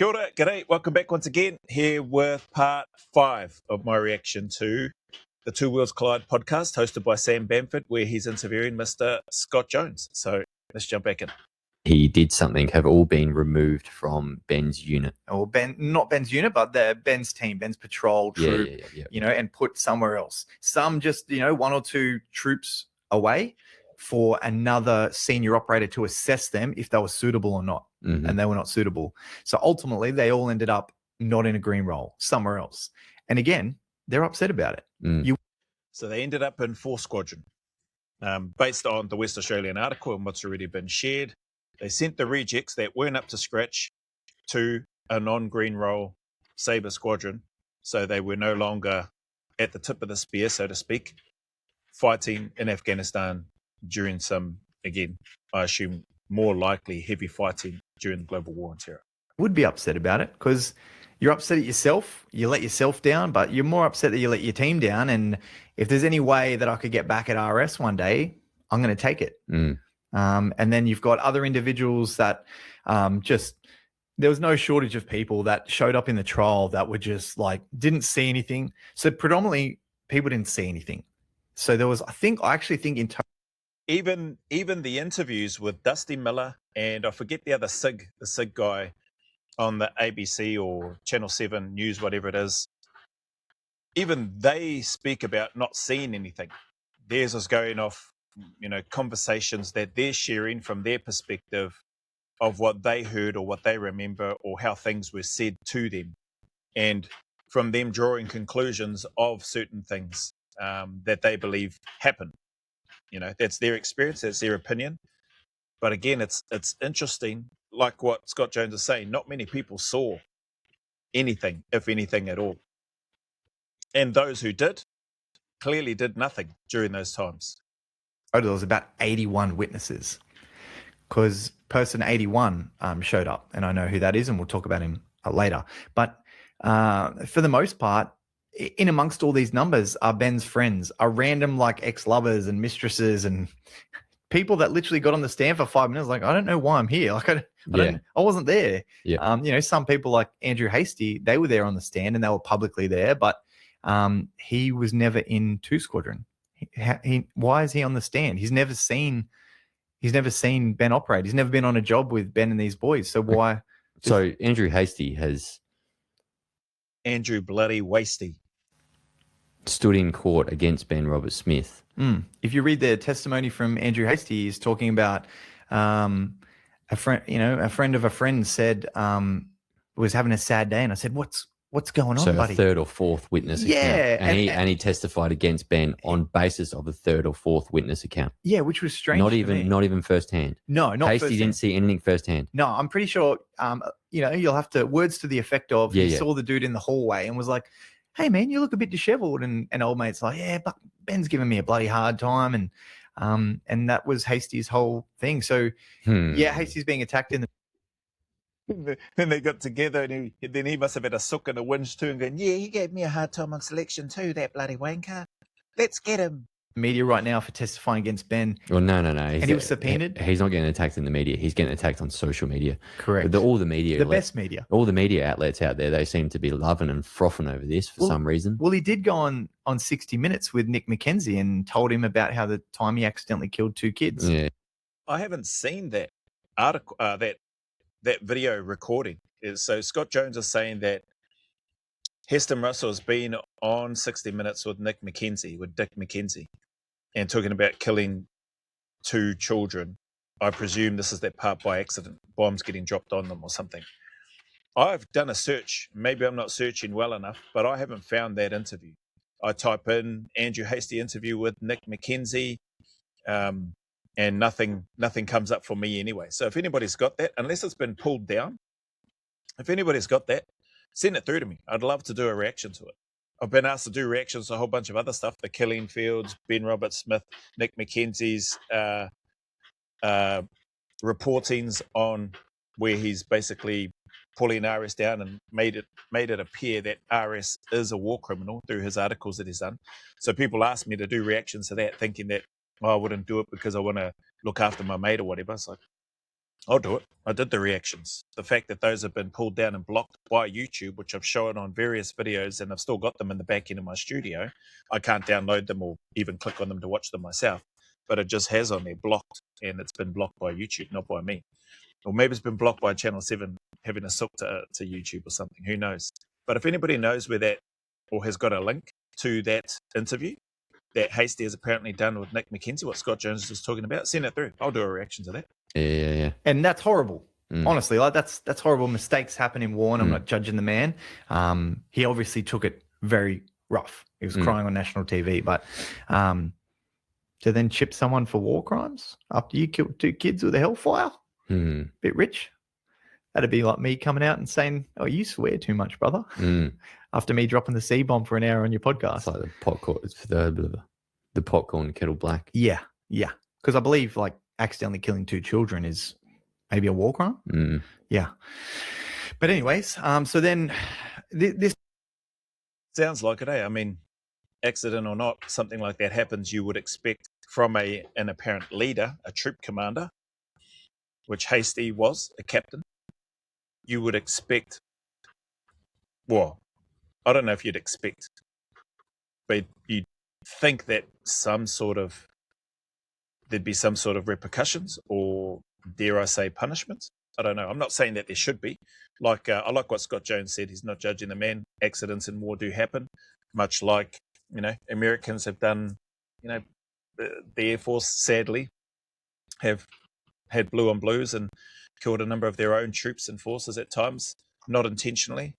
Kia ora, g'day, welcome back once again, here with part 5 of my reaction to the Two Worlds Collide podcast hosted by Sam Bamford, where he's interviewing Mr. Scott Jones. So let's jump back in. He did something, have all been removed from Ben's unit. Or not Ben's unit, but Ben's team, Ben's patrol troop, Yeah. And put somewhere else. Some just, one or two troops away for another senior operator to assess them if they were suitable or not. Mm-hmm. And they were not suitable. So ultimately, they all ended up not in a green role, somewhere else. And again, they're upset about it. So they ended up in 4th Squadron. Based on the West Australian article and what's already been shared, they sent the rejects that weren't up to scratch to a non-green role Sabre Squadron. So they were no longer at the tip of the spear, so to speak, fighting in Afghanistan during some, again, I assume more likely heavy fighting during the global war on terror. Would be upset about it because you're upset at yourself. You let yourself down, but you're more upset that you let your team down. And if there's any way that I could get back at RS one day, I'm going to take it. And then you've got other individuals that there was no shortage of people that showed up in the trial that were just like, didn't see anything. So predominantly people didn't see anything. So there was, I actually think in total, even the interviews with Dusty Miller and I forget the SIG guy on the ABC or Channel 7 News, whatever it is, even they speak about not seeing anything. Theirs is going off, conversations that they're sharing from their perspective of what they heard or what they remember or how things were said to them. And from them drawing conclusions of certain things that they believe happened. That's their experience, that's their opinion. But again, it's interesting, like what Scott Jones is saying, not many people saw anything, if anything at all. And those who did, clearly did nothing during those times. there was about 81 witnesses because person 81 showed up, and I know who that is, and we'll talk about him later. But for the most part, in amongst all these numbers are Ben's friends, are random like ex-lovers and mistresses and people that literally got on the stand for 5 minutes. Like, I don't know why I'm here. Like, I wasn't there. Yeah. Some people like Andrew Hastie, they were there on the stand and they were publicly there, but he was never in 2 Squadron. Why is he on the stand? He's never seen Ben operate. He's never been on a job with Ben and these boys. So why? So Andrew Hastie has Andrew bloody Wasty stood in court against Ben Robert Smith. If you read the testimony from Andrew Hastie, he's talking about a friend of a friend said was having a sad day, and I said, "What's going on, buddy?" So a 3rd or 4th witness account. And he testified against Ben on basis of a 3rd or 4th witness account. Yeah, which was strange. Not even firsthand. No, not Hastie didn't see anything firsthand. No, I'm pretty sure. You'll have to words to the effect of he saw the dude in the hallway and was like, "Hey man, you look a bit disheveled." And old mate's like, "Yeah, but Ben's giving me a bloody hard time." And that was Hastie's whole thing. So Hastie's being attacked in the. Then they got together and then he must have had a sook and a whinge too and going, "Yeah, he gave me a hard time on selection too, that bloody wanker. Let's get him." Media right now for testifying against Ben. Well, no. And he was subpoenaed. He's not getting attacked in the media. He's getting attacked on social media. Correct. All the media, the best media, all the media outlets out there, they seem to be loving and frothing over this for some reason. Well, he did go on 60 Minutes with Nick McKenzie and told him about how the time he accidentally killed 2 kids. Yeah, I haven't seen that article, that video recording. So Scott Jones is saying that Heston Russell has been on 60 Minutes with Dick McKenzie, and talking about killing 2 children. I presume this is that part by accident, bombs getting dropped on them or something. I've done a search. Maybe I'm not searching well enough, but I haven't found that interview. I type in Andrew Hastie interview with Nick McKenzie, and nothing comes up for me anyway. So if anybody's got that, unless it's been pulled down, if anybody's got that, send it through to me. I'd love to do a reaction to it. I've been asked to do reactions to a whole bunch of other stuff, the Killing Fields, Ben Robert Smith, Nick McKenzie's reportings on where he's basically pulling RS down and made it appear that RS is a war criminal through his articles that he's done. So people ask me to do reactions to that, thinking that I wouldn't do it because I want to look after my mate or whatever. It's like, I'll do it. I did the reactions. The fact that those have been pulled down and blocked by YouTube, which I've shown on various videos, and I've still got them in the back end of my studio. I can't download them or even click on them to watch them myself, but it just has on there blocked, and it's been blocked by YouTube, not by me. Or maybe it's been blocked by Channel 7 having a silk to YouTube or something. Who knows? But if anybody knows where that, or has got a link to that interview that Hasty has apparently done with Nick McKenzie, what Scott Jones was talking about, send it through. I'll do a reaction to that. Yeah. And that's horrible. Honestly, like that's horrible. Mistakes happen in war, and I'm not judging the man. He obviously took it very rough. He was crying on national TV, but to then chip someone for war crimes after you killed 2 kids with a hellfire, bit rich. That'd be like me coming out and saying, "Oh, you swear too much, brother." After me dropping the C-bomb for an hour on your podcast. It's like the popcorn. It's the popcorn kettle black. Yeah. Because I believe like accidentally killing 2 children is maybe a war crime. Yeah. But anyways, so then this sounds like it, eh? I mean, accident or not, something like that happens, you would expect from an apparent leader, a troop commander, which Hasty was, a captain. You would expect, well, I don't know if you'd expect, but you'd think that there'd be some sort of repercussions or, dare I say, punishments. I don't know. I'm not saying that there should be. I like what Scott Jones said. He's not judging the man. Accidents in war do happen, much like, Americans have done, the Air Force, sadly, have had blue on blues and killed a number of their own troops and forces at times, not intentionally.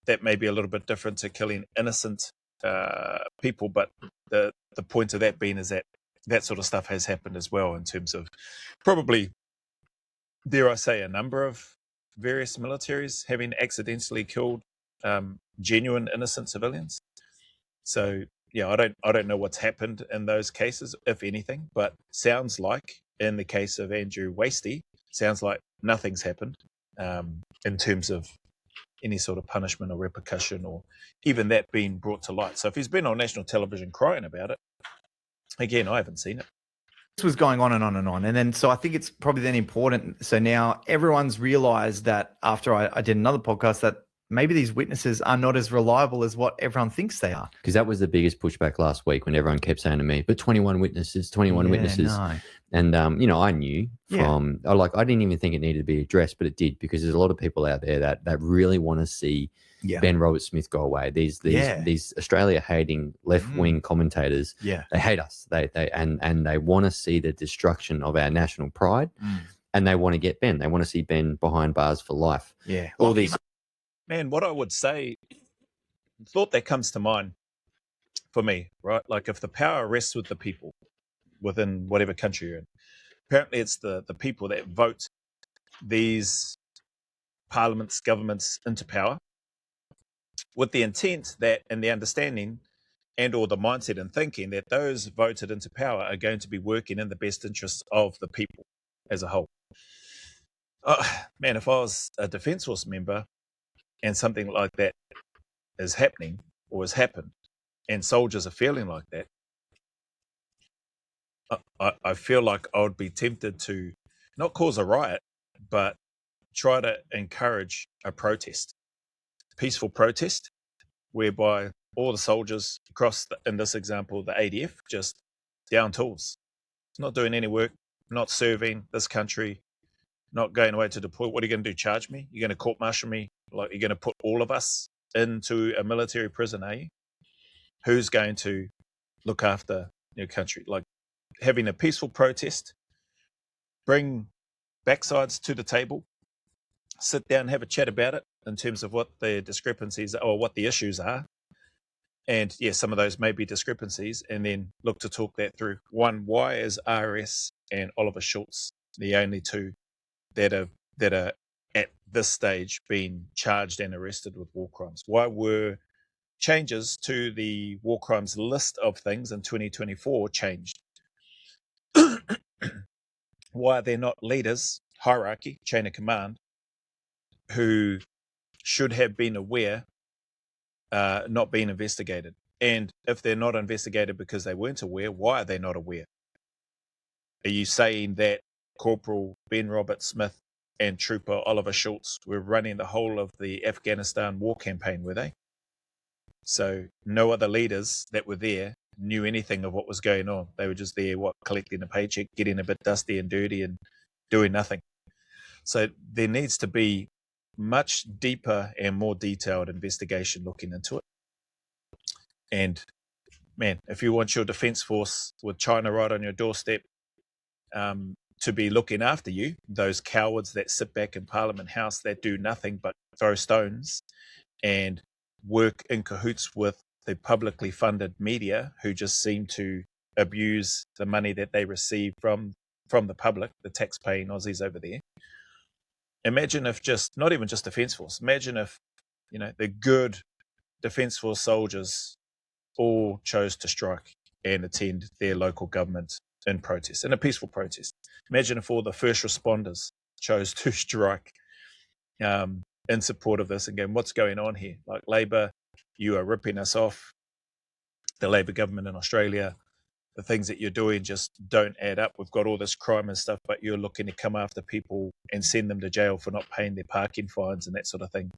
That may be a little bit different to killing innocent people, but the point of that being is that sort of stuff has happened as well, in terms of probably, dare I say, a number of various militaries having accidentally killed genuine innocent civilians. So yeah, I don't know what's happened in those cases, if anything, but sounds like in the case of Andrew Wasty, sounds like nothing's happened in terms of any sort of punishment or repercussion, or even that being brought to light. So if he's been on national television crying about it, again, I haven't seen it. This was going on and on and on. And then, so I think it's probably then important. So now everyone's realized that after I did another podcast that maybe these witnesses are not as reliable as what everyone thinks they are. Because that was the biggest pushback last week when everyone kept saying to me, but 21 witnesses. No. And, I knew from, I didn't even think it needed to be addressed, but it did, because there's a lot of people out there that really want to see Ben Roberts-Smith go away. These Australia hating left-wing commentators, they hate us. And they want to see the destruction of our national pride, and they want to get Ben. They want to see Ben behind bars for life. Yeah. All these. Man, what I would say, thought that comes to mind for me, right? Like, if the power rests with the people within whatever country you're in, apparently it's the people that vote these parliaments, governments into power, with the intent that, and the understanding and or the mindset and thinking that those voted into power are going to be working in the best interests of the people as a whole. Man, if I was a Defence Force member and something like that is happening or has happened, and soldiers are feeling like that, I feel like I would be tempted to not cause a riot, but try to encourage a protest, peaceful protest, whereby all the soldiers across, in this example, the ADF, just down tools, not doing any work, not serving this country, not going away to deploy. What are you going to do? Charge me? You're going to court-martial me? Like, you're going to put all of us into a military prison, are you? Who's going to look after your country? Like, having a peaceful protest, bring backsides to the table, sit down and have a chat about it in terms of what the discrepancies are, or what the issues are. And yes, some of those may be discrepancies, and then look to talk that through. One, why is RS and Oliver Schultz the only 2 that are at this stage being charged and arrested with war crimes? Why were changes to the war crimes list of things in 2024 changed? Why are there not leaders, hierarchy, chain of command, who should have been aware, not being investigated? And if they're not investigated because they weren't aware, why are they not aware? Are you saying that Corporal Ben Robert Smith and Trooper Oliver Schultz were running the whole of the Afghanistan war campaign, were they? So no other leaders that were there knew anything of what was going on. They were just there, collecting a paycheck, getting a bit dusty and dirty and doing nothing. So there needs to be much deeper and more detailed investigation looking into it. And man, if you want your defense force with China right on your doorstep to be looking after you, those cowards that sit back in Parliament House that do nothing but throw stones and work in cahoots with the publicly funded media who just seem to abuse the money that they receive from the public, the tax-paying Aussies over there. Imagine if not even just Defence Force, imagine if, the good Defence Force soldiers all chose to strike and attend their local government in protest, in a peaceful protest. Imagine if all the first responders chose to strike in support of this. Again, what's going on here? Like, Labor, you are ripping us off. The Labor government in Australia, the things that you're doing just don't add up. We've got all this crime and stuff, but you're looking to come after people and send them to jail for not paying their parking fines and that sort of thing.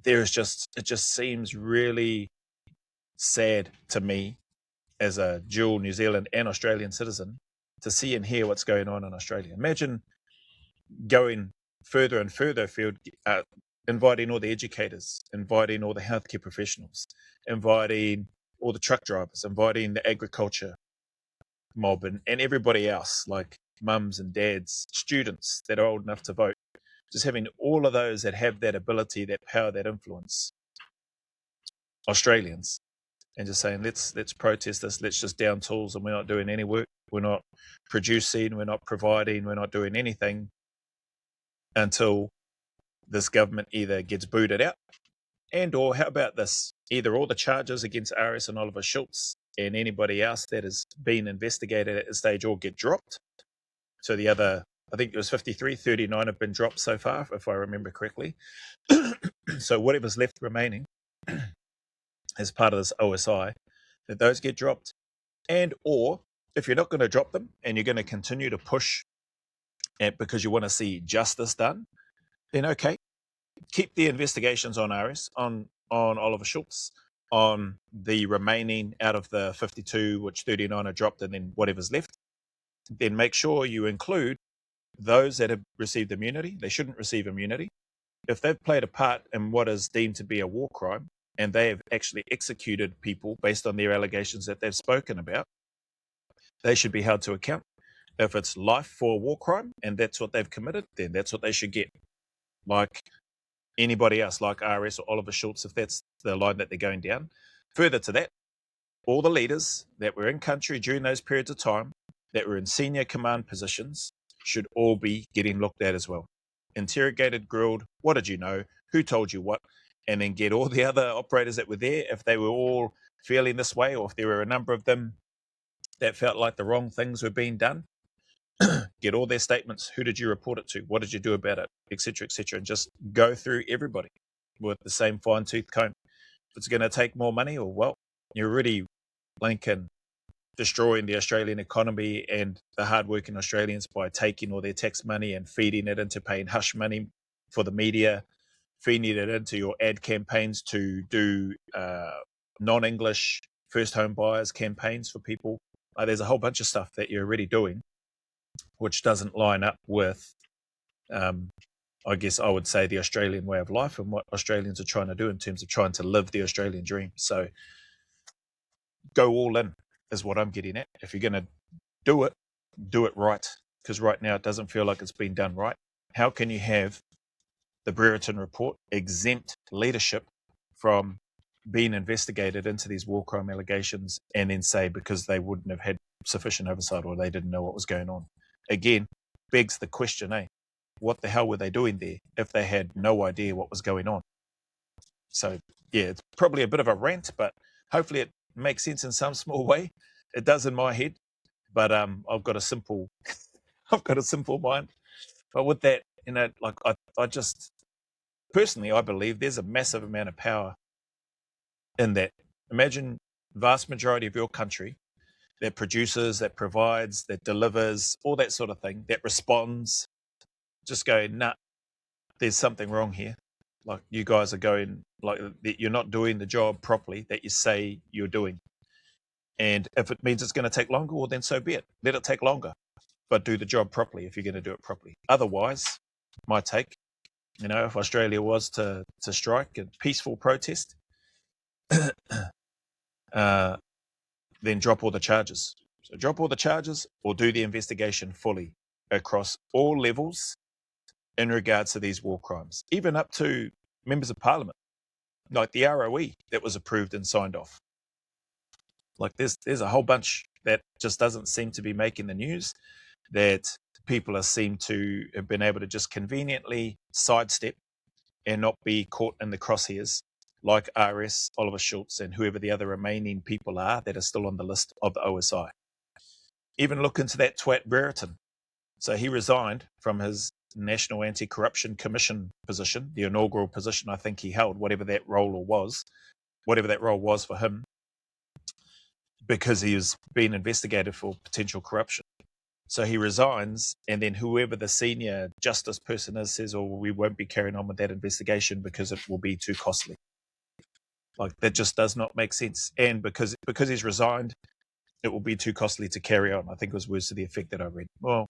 It just seems really sad to me as a dual New Zealand and Australian citizen to see and hear what's going on in Australia. Imagine going further and further afield, inviting all the educators, inviting all the healthcare professionals, inviting all the truck drivers, inviting the agriculture mob and everybody else, like mums and dads, students that are old enough to vote, just having all of those that have that ability, that power, that influence, Australians, and just saying, let's protest this, let's just down tools, and we're not doing any work, we're not producing, we're not providing, we're not doing anything until this government either gets booted out, and or how about this, either all the charges against RS and Oliver Schultz and anybody else that has been investigated at this stage all get dropped. So the other, I think it was 53, 39 have been dropped so far, if I remember correctly. So whatever's left remaining as part of this OSI, that those get dropped. And or if you're not going to drop them and you're going to continue to push it because you want to see justice done, then okay, keep the investigations on RS, on Oliver Schultz, on the remaining out of the 52, which 39 are dropped, and then whatever's left. Then make sure you include those that have received immunity. They shouldn't receive immunity. If they've played a part in what is deemed to be a war crime, and they have actually executed people based on their allegations that they've spoken about, they should be held to account. If it's life for a war crime and that's what they've committed, then that's what they should get. Like anybody else, like RS or Oliver Schultz, if that's the line that they're going down. Further to that, all the leaders that were in country during those periods of time, that were in senior command positions, should all be getting looked at as well. Interrogated, grilled, what did you know? Who told you what? And then get all the other operators that were there, if they were all feeling this way, or if there were a number of them that felt like the wrong things were being done, get all their statements. Who did you report it to? What did you do about it? Etc., etc. And just go through everybody with the same fine-tooth comb. If it's going to take more money, or well, you're already blinking destroying the Australian economy and the hardworking Australians by taking all their tax money and feeding it into paying hush money for the media, feeding it into your ad campaigns to do non-English first home buyers campaigns for people. There's a whole bunch of stuff that you're already doing which doesn't line up with, I guess I would say, the Australian way of life and what Australians are trying to do in terms of trying to live the Australian dream. So go all in is what I'm getting at. If you're going to do it right, because right now it doesn't feel like it's been done right. How can you have the Brereton report exempt leadership from being investigated into these war crime allegations and then say because they wouldn't have had sufficient oversight or they didn't know what was going on? Again, begs the question, what the hell were they doing there if they had no idea what was going on? So, yeah, it's probably a bit of a rant, but hopefully it makes sense in some small way. It does in my head, but I've got a simple mind. But with that, I just personally, I believe there's a massive amount of power in that. Imagine vast majority of your country that produces, that provides, that delivers, all that sort of thing, that responds, just go, nah, there's something wrong here. Like, you guys are going, like, you're not doing the job properly that you say you're doing. And if it means it's going to take longer, well, then so be it. Let it take longer, but do the job properly if you're going to do it properly. Otherwise, my take, if Australia was to strike a peaceful protest, then drop all the charges. So drop all the charges or do the investigation fully across all levels in regards to these war crimes, even up to members of parliament, like the ROE that was approved and signed off. Like, there's a whole bunch that just doesn't seem to be making the news, that people seem to have been able to just conveniently sidestep and not be caught in the crosshairs, like RS, Oliver Schultz, and whoever the other remaining people are that are still on the list of the OSI. Even look into that twat Brereton. So he resigned from his National Anti-Corruption Commission position, the inaugural position I think he held, whatever that role was for him, because he was being investigated for potential corruption. So he resigns, and then whoever the senior justice person is says, oh, we won't be carrying on with that investigation because it will be too costly. Like, that just does not make sense. And because he's resigned, it will be too costly to carry on. I think it was words to the effect that I read. Well,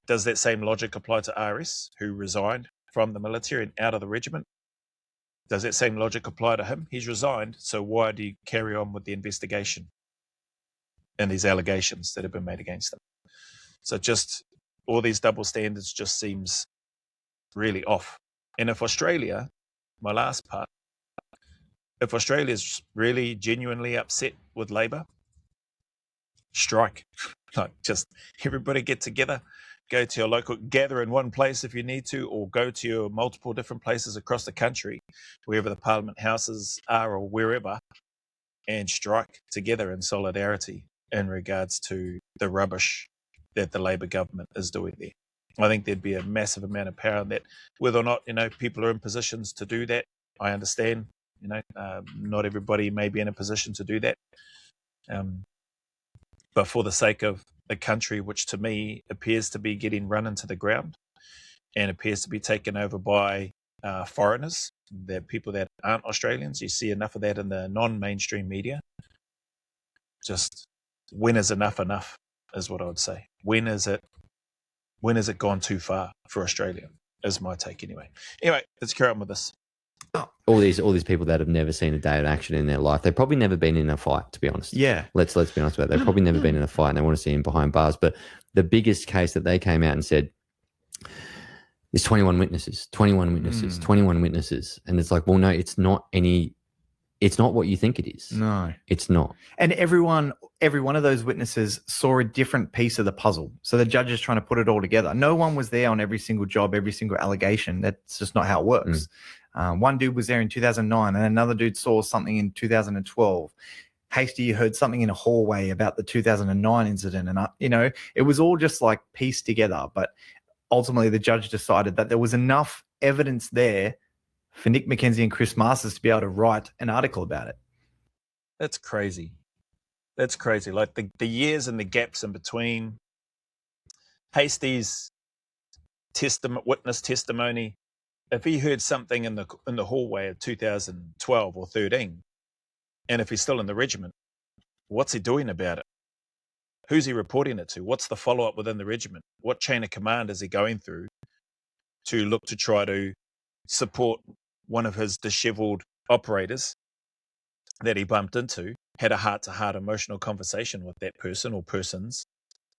does that same logic apply to RS, who resigned from the military and out of the regiment? Does that same logic apply to him? He's resigned, so why do you carry on with the investigation and these allegations that have been made against him? So just all these double standards just seems really off. And if Australia, my last part, if Australia is really genuinely upset with Labor, strike. Like, just everybody get together, go to your local, gather in one place if you need to, or go to your multiple different places across the country, wherever the Parliament houses are or wherever, and strike together in solidarity in regards to the rubbish that the Labor government is doing there. I think there'd be a massive amount of power in that. Whether or not, people are in positions to do that, I understand. Not everybody may be in a position to do that. But for the sake of the country, which to me appears to be getting run into the ground and appears to be taken over by foreigners, the people that aren't Australians, you see enough of that in the non-mainstream media. Just, when is enough is what I would say. When has it gone too far for Australia, is my take anyway. Anyway, let's carry on with this. All these people that have never seen a day of action in their life, they've probably never been in a fight, to be honest. Yeah. Let's be honest about it. They've probably never been in a fight and they want to see him behind bars. But the biggest case that they came out and said, there's 21 witnesses. And it's like, well, no, it's not what you think it is. No. It's not. And every one of those witnesses saw a different piece of the puzzle. So the judge is trying to put it all together. No one was there on every single job, every single allegation. That's just not how it works. One dude was there in 2009 and another dude saw something in 2012. Hasty heard something in a hallway about the 2009 incident. And, it was all just like pieced together. But ultimately the judge decided that there was enough evidence there for Nick McKenzie and Chris Masters to be able to write an article about it. That's crazy. Like, the years and the gaps in between Hasty's witness testimony. If he heard something in the hallway of 2012 or 13, and if he's still in the regiment, what's he doing about it? Who's he reporting it to? What's the follow-up within the regiment? What chain of command is he going through to look to try to support one of his disheveled operators that he bumped into, had a heart-to-heart emotional conversation with that person or persons?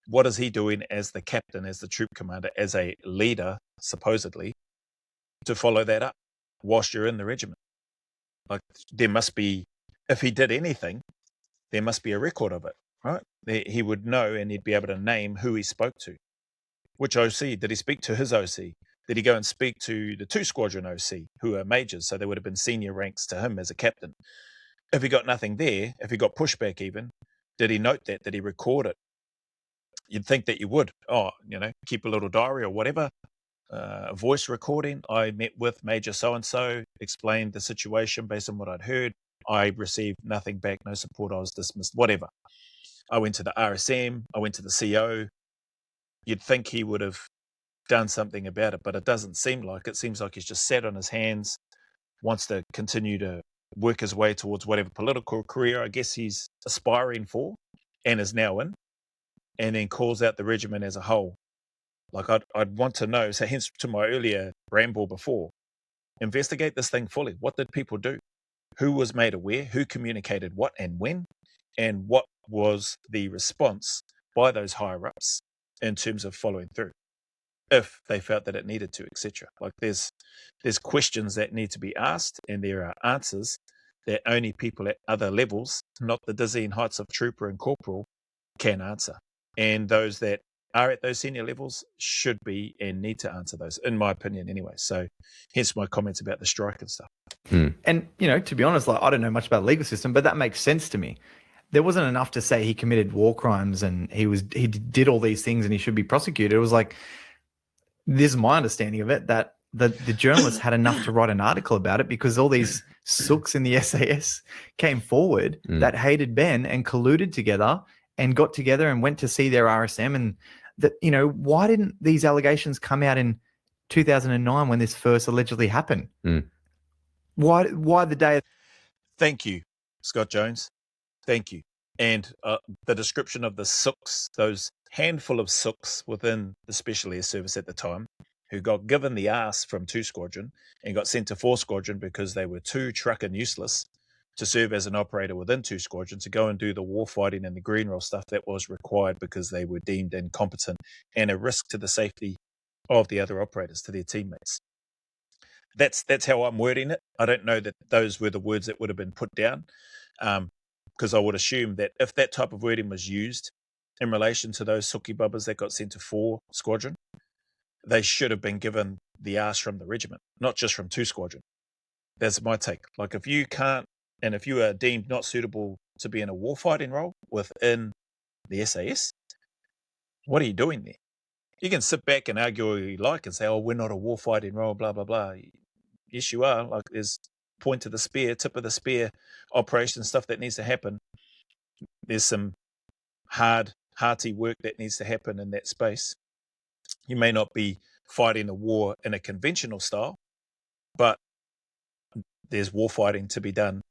What is he doing as the captain, as the troop commander, as a leader, supposedly, to follow that up whilst you're in the regiment? Like, there must be, if he did anything, there must be a record of it, right? He would know, and he'd be able to name who he spoke to. Which OC? Did he speak to his OC? Did he go and speak to the 2 Squadron OC, who are majors, so there would have been senior ranks to him as a captain? If he got nothing there, if he got pushback even, did he note that? Did he record it? You'd think that you would. Keep a little diary or whatever. A voice recording. I met with Major so-and-so, explained the situation based on what I'd heard. I received nothing back, no support, I was dismissed, whatever. I went to the RSM, I went to the CO. You'd think he would have done something about it, but it doesn't seem like. It seems like he's just sat on his hands, wants to continue to work his way towards whatever political career I guess he's aspiring for and is now in, and then calls out the regiment as a whole. Like, I'd want to know, so hence to my earlier ramble before, investigate this thing fully. What did people do? Who was made aware? Who communicated what and when? And what was the response by those higher-ups in terms of following through, if they felt that it needed to, etc. Like, there's questions that need to be asked, and there are answers that only people at other levels, not the dizzying heights of trooper and corporal, can answer. And those that are at those senior levels should be and need to answer those, in my opinion anyway. So hence my comments about the strike and stuff. And, to be honest, like, I don't know much about the legal system, but that makes sense to me. There wasn't enough to say he committed war crimes and he did all these things and he should be prosecuted. It was like, this is my understanding of it, that the journalists had enough to write an article about it because all these sooks in the SAS came forward that hated Ben and colluded together and got together and went to see their RSM. And that, why didn't these allegations come out in 2009 when this first allegedly happened? Why the day? Thank you, Scott Jones. Thank you. And the description of the sooks, those handful of sooks within the Special Air Service at the time, who got given the arse from 2 Squadron and got sent to 4 Squadron because they were too trucking useless to serve as an operator within 2 Squadron, to go and do the war fighting and the green roll stuff that was required because they were deemed incompetent and a risk to the safety of the other operators, to their teammates. That's how I'm wording it. I don't know that those were the words that would have been put down, because I would assume that if that type of wording was used in relation to those sookie bubbas that got sent to 4 Squadron, they should have been given the arse from the regiment, not just from 2 Squadron. That's my take. Like, if you can't, and if you are deemed not suitable to be in a warfighting role within the SAS, what are you doing there? You can sit back and argue all you like and say, oh, we're not a warfighting role, blah, blah, blah. Yes, you are. Like, there's point of the spear, tip of the spear operation stuff that needs to happen. There's some hearty work that needs to happen in that space. You may not be fighting a war in a conventional style, but there's war fighting to be done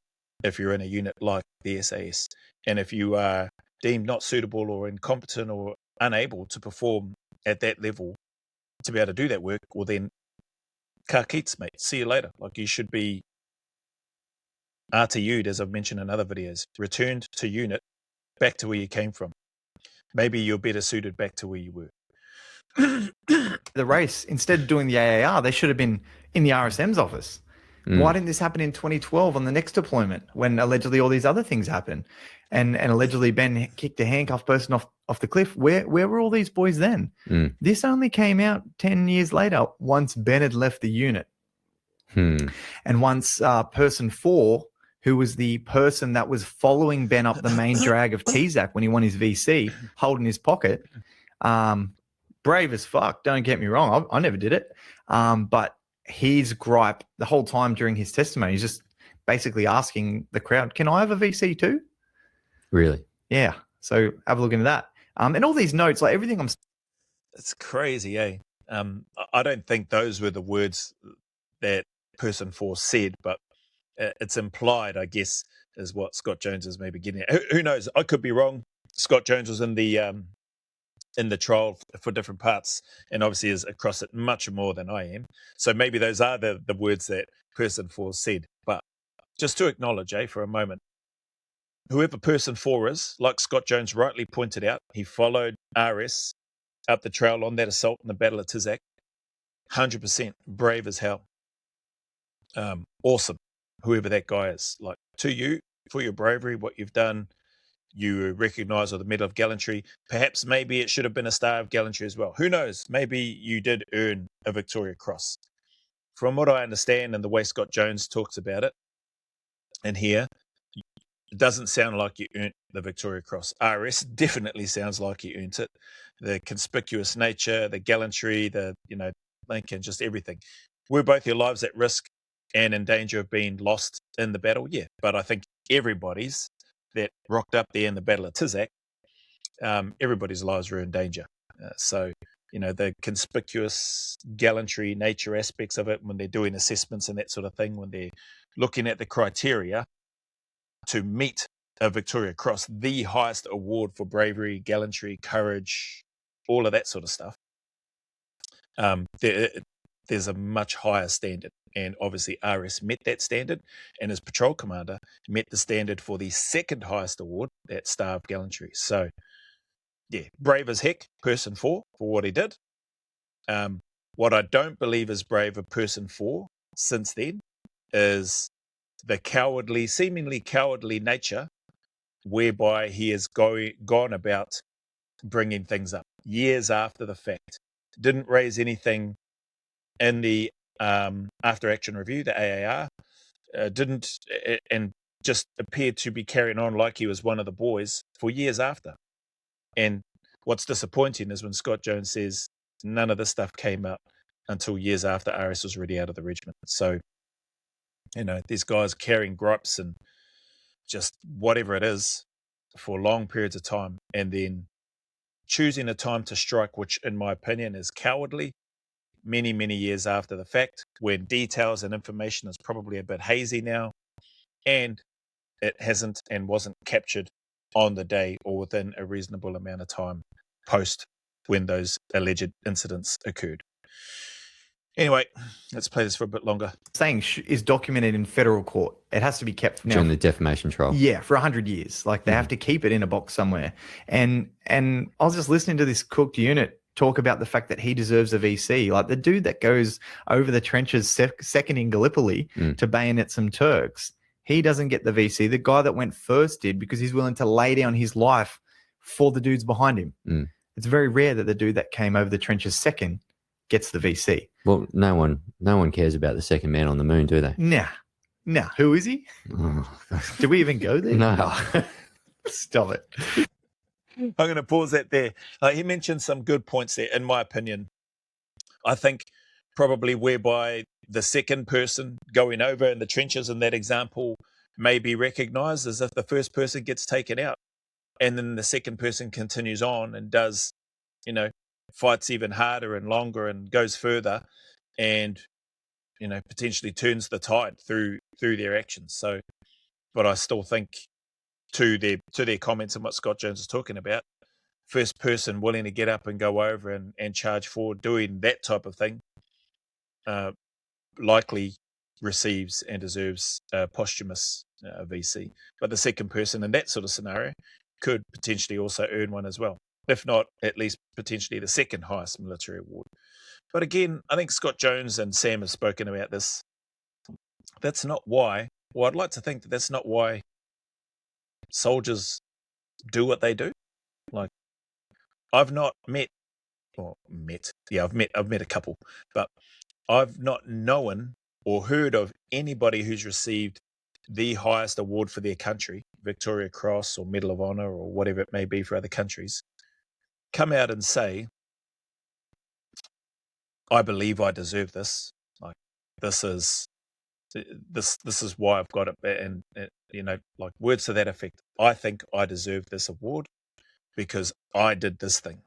if you're in a unit like the SAS. And if you are deemed not suitable or incompetent or unable to perform at that level to be able to do that work, well then, car keets, mate. See you later. Like, you should be RTU'd, as I've mentioned in other videos, returned to unit, back to where you came from. Maybe you're better suited back to where you were. The race, instead of doing the AAR, they should have been in the RSM's office. Why didn't this happen in 2012 on the next deployment when allegedly all these other things happened? And allegedly Ben kicked a handcuffed person off the cliff. Where were all these boys then? This only came out 10 years later, once Ben had left the unit. And once person 4, who was the person that was following Ben up the main drag of TZAC when he won his VC, holding his pocket, brave as fuck, don't get me wrong, I never did it. But his gripe the whole time during his testimony, he's just basically asking the crowd, can I have a VC too? Really? Yeah. So have a look into that. And all these notes, like everything It's crazy, eh? I don't think those were the words that person 4 said, but it's implied, I guess, is what Scott Jones is maybe getting at. Who knows? I could be wrong. Scott Jones was in the trial for different parts and obviously is across it much more than I am. So maybe those are the words that person 4 said. But just to acknowledge, for a moment, whoever person 4 is, like Scott Jones rightly pointed out, he followed RS up the trail on that assault in the Battle of TZAC. 100% brave as hell. Awesome, whoever that guy is. Like, to you, for your bravery, what you've done, you recognise with the Medal of Gallantry. Perhaps maybe it should have been a Star of Gallantry as well. Who knows? Maybe you did earn a Victoria Cross. From what I understand and the way Scott Jones talks about it and here, it doesn't sound like you earned the Victoria Cross. RS definitely sounds like he earned it. The conspicuous nature, the gallantry, the, Lincoln, just everything. Were both your lives at risk and in danger of being lost in the battle? Yeah. But I think everybody's that rocked up there in the Battle of TZAC everybody's lives were in danger. So, the conspicuous gallantry nature aspects of it when they're doing assessments and that sort of thing, when they're looking at the criteria to meet a Victoria Cross, the highest award for bravery, gallantry, courage, all of that sort of stuff, there's a much higher standard. And obviously RS met that standard, and as patrol commander met the standard for the second highest award, that Star of Gallantry. So, yeah, brave as heck, person 4 for what he did. What I don't believe is brave a person 4 since then is the seemingly cowardly nature whereby he has gone about bringing things up years after the fact. Didn't raise anything in the after action review, the AAR, and just appeared to be carrying on like he was one of the boys for years after. And what's disappointing is when Scott Jones says none of this stuff came out until years after RS was already out of the regiment. So, these guys carrying gripes and just whatever it is for long periods of time, and then choosing a time to strike, which in my opinion is cowardly, many, many years after the fact, when details and information is probably a bit hazy now, and it hasn't and wasn't captured on the day or within a reasonable amount of time post when those alleged incidents occurred. Anyway, let's play this for a bit longer. Saying is documented in federal court. It has to be kept now during the defamation trial. Yeah, for 100 years. Like they have to keep it in a box somewhere. And I was just listening to this cooked unit talk about the fact that he deserves a VC. Like the dude that goes over the trenches second in Gallipoli to bayonet some Turks, he doesn't get the VC. The guy that went first did, because he's willing to lay down his life for the dudes behind him. It's very rare that the dude that came over the trenches second gets the VC. Well, no one cares about the second man on the moon, do they? Nah. Who is he? Did we even go there? No. Stop it. I'm going to pause that there. He mentioned some good points there, in my opinion. I think probably whereby the second person going over in the trenches in that example may be recognised as if the first person gets taken out, and then the second person continues on and does, fights even harder and longer and goes further, and potentially turns the tide through their actions. So, but I still think to their comments and what Scott Jones is talking about, first person willing to get up and go over and charge forward doing that type of thing likely receives and deserves a posthumous VC. But the second person in that sort of scenario could potentially also earn one as well, if not at least potentially the second highest military award. But again, I think Scott Jones and Sam have spoken about this. That's not why, well, I'd like to think that that's not why soldiers do what they do. Like, I've not met I've met a couple, but I've not known or heard of anybody who's received the highest award for their country, Victoria Cross or Medal of Honor or whatever it may be for other countries, come out and say, I believe I deserve this. Like, this is why I've got it, and like words to that effect. I think I deserve this award because I did this thing.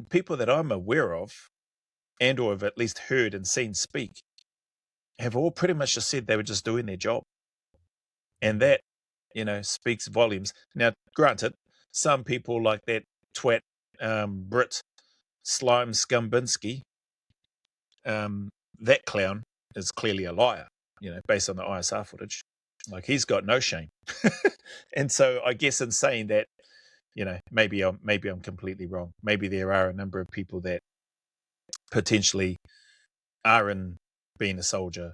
People that I'm aware of, and or have at least heard and seen speak, have all pretty much just said they were just doing their job, and that speaks volumes. Now, granted, some people like that twat Brit Slime Skumbinsky, that clown is clearly a liar, based on the ISR footage. Like, he's got no shame. And so I guess in saying that, maybe I'm completely wrong. Maybe there are a number of people that potentially are in being a soldier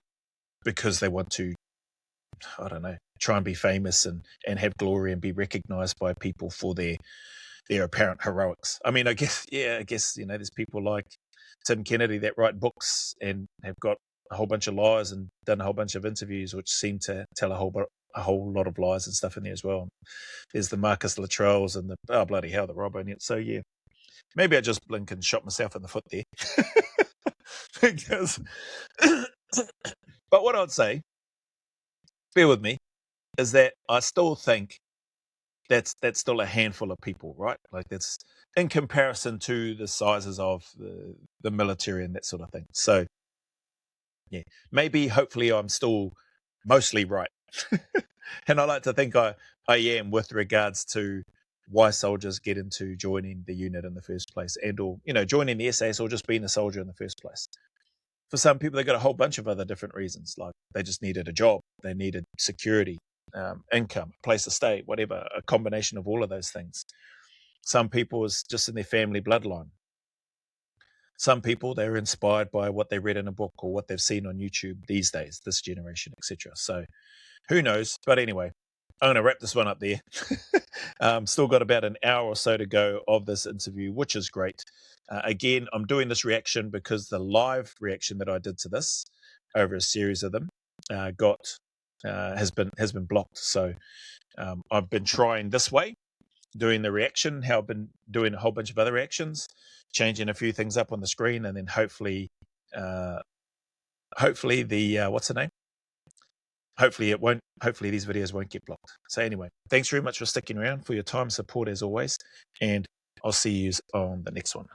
because they want to, I don't know, try and be famous and have glory and be recognized by people for their apparent heroics. I mean, I guess there's people like Tim Kennedy that write books and have got a whole bunch of lies and done a whole bunch of interviews which seem to tell a whole lot of lies and stuff in there as well. There's the Marcus Luttrells and the bloody hell, the Rob O'Neill. So yeah, maybe I just blink and shot myself in the foot there. Because, but what I'd say, bear with me, is that I still think that's still a handful of people, right? Like that's in comparison to the sizes of the military and that sort of thing. So yeah, maybe hopefully I'm still mostly right. And I like to think I am with regards to why soldiers get into joining the unit in the first place, and or joining the SAS or just being a soldier in the first place. For some people, they got a whole bunch of other different reasons, like they just needed a job, they needed security, income, place to stay, whatever, a combination of all of those things. Some people is just in their family bloodline. Some people, they're inspired by what they read in a book or what they've seen on YouTube these days, this generation, etc. So who knows? But anyway, I'm going to wrap this one up there. Still got about an hour or so to go of this interview, which is great. Again, I'm doing this reaction because the live reaction that I did to this over a series of them has been blocked. So I've been trying this way, doing the reaction, how I've been doing a whole bunch of other reactions, changing a few things up on the screen, and then hopefully the what's the name? Hopefully these videos won't get blocked. So anyway, thanks very much for sticking around, for your time, support as always, and I'll see you on the next one.